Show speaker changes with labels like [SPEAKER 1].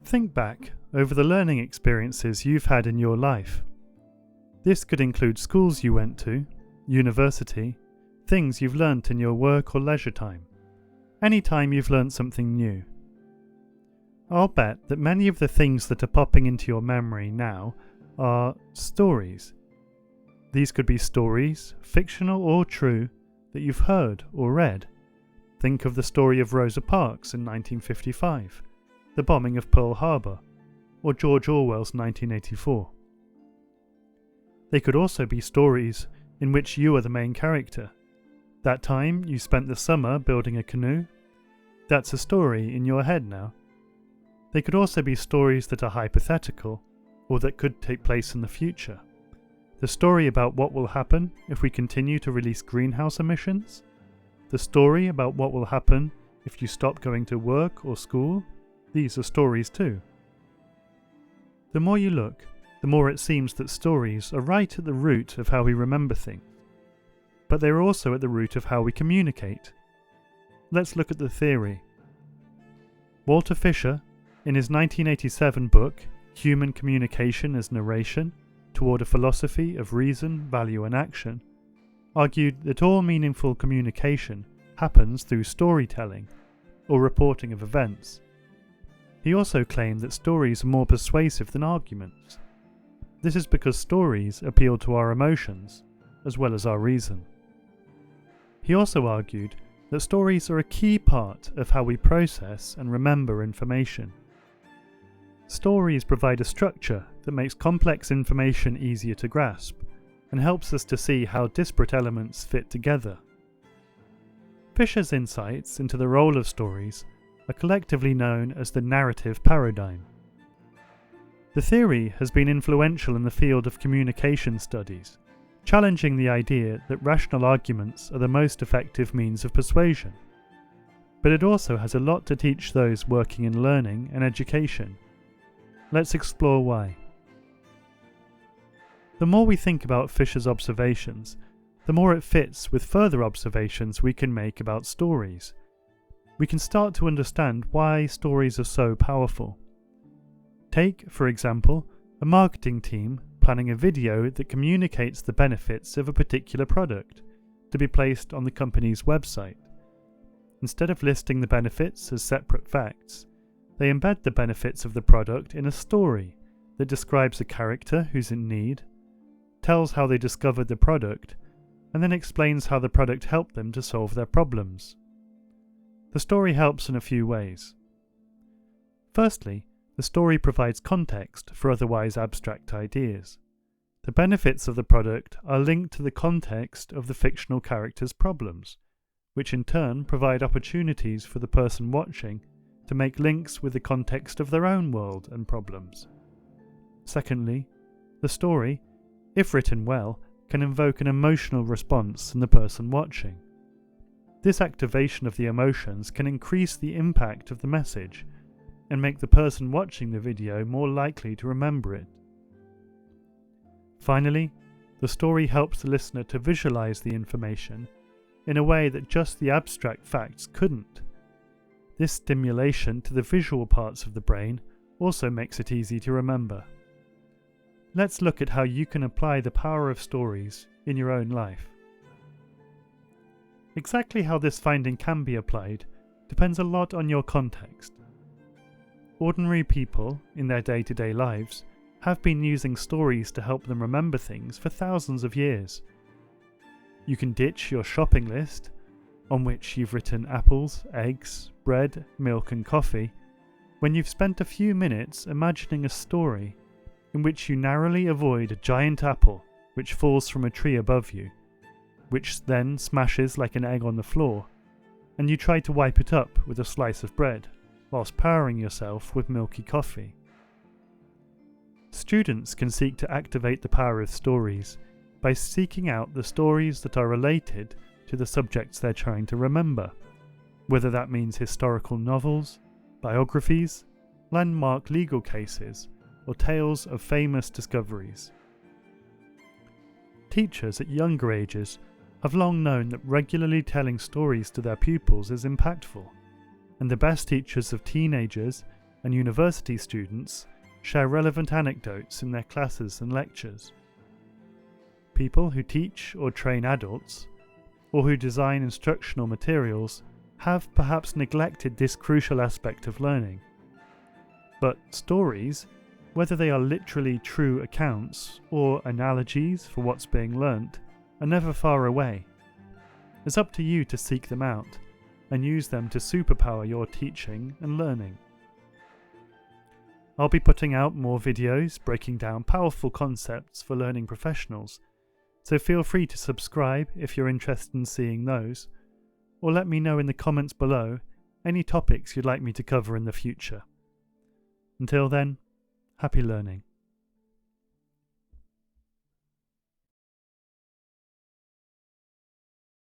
[SPEAKER 1] Think back over the learning experiences you've had in your life. This could include schools you went to, university, things you've learnt in your work or leisure time, any time you've learnt something new. I'll bet that many of the things that are popping into your memory now are stories. These could be stories, fictional or true, that you've heard or read. Think of the story of Rosa Parks in 1955, the bombing of Pearl Harbor, or George Orwell's 1984. They could also be stories in which you are the main character. That time you spent the summer building a canoe? That's a story in your head now. They could also be stories that are hypothetical, or that could take place in the future. The story about what will happen if we continue to release greenhouse emissions? The story about what will happen if you stop going to work or school? These are stories too. The more you look, the more it seems that stories are right at the root of how we remember things. But they are also at the root of how we communicate. Let's look at the theory. Walter Fisher, in his 1987 book, Human Communication as Narration, Toward a Philosophy of Reason, Value and Action, argued that all meaningful communication happens through storytelling, or reporting of events. He also claimed that stories are more persuasive than arguments. This is because stories appeal to our emotions, as well as our reason. He also argued that stories are a key part of how we process and remember information. Stories provide a structure that makes complex information easier to grasp, and helps us to see how disparate elements fit together. Fisher's insights into the role of stories are collectively known as the narrative paradigm. The theory has been influential in the field of communication studies, challenging the idea that rational arguments are the most effective means of persuasion. But it also has a lot to teach those working in learning and education. Let's explore why. The more we think about Fisher's observations, the more it fits with further observations we can make about stories. We can start to understand why stories are so powerful. Take, for example, a marketing team planning a video that communicates the benefits of a particular product to be placed on the company's website. Instead of listing the benefits as separate facts, they embed the benefits of the product in a story that describes a character who's in need, tells how they discovered the product, and then explains how the product helped them to solve their problems. The story helps in a few ways. Firstly, the story provides context for otherwise abstract ideas. The benefits of the product are linked to the context of the fictional character's problems, which in turn provide opportunities for the person watching to make links with the context of their own world and problems. Secondly, the story, if written well, can invoke an emotional response in the person watching. This activation of the emotions can increase the impact of the message and make the person watching the video more likely to remember it. Finally, the story helps the listener to visualize the information in a way that just the abstract facts couldn't. This stimulation to the visual parts of the brain also makes it easy to remember. Let's look at how you can apply the power of stories in your own life. Exactly how this finding can be applied depends a lot on your context. Ordinary people, in their day-to-day lives, have been using stories to help them remember things for thousands of years. You can ditch your shopping list, on which you've written apples, eggs, bread, milk and coffee, when you've spent a few minutes imagining a story in which you narrowly avoid a giant apple which falls from a tree above you, which then smashes like an egg on the floor, and you try to wipe it up with a slice of bread, whilst powering yourself with milky coffee. Students can seek to activate the power of stories by seeking out the stories that are related to the subjects they're trying to remember, whether that means historical novels, biographies, landmark legal cases, or tales of famous discoveries. Teachers at younger ages have long known that regularly telling stories to their pupils is impactful, and the best teachers of teenagers and university students share relevant anecdotes in their classes and lectures. People who teach or train adults, or who design instructional materials, have perhaps neglected this crucial aspect of learning. But stories, whether they are literally true accounts or analogies for what's being learnt, are never far away. It's up to you to seek them out and use them to superpower your teaching and learning. I'll be putting out more videos breaking down powerful concepts for learning professionals, so feel free to subscribe if you're interested in seeing those, or let me know in the comments below any topics you'd like me to cover in the future. Until then, happy learning.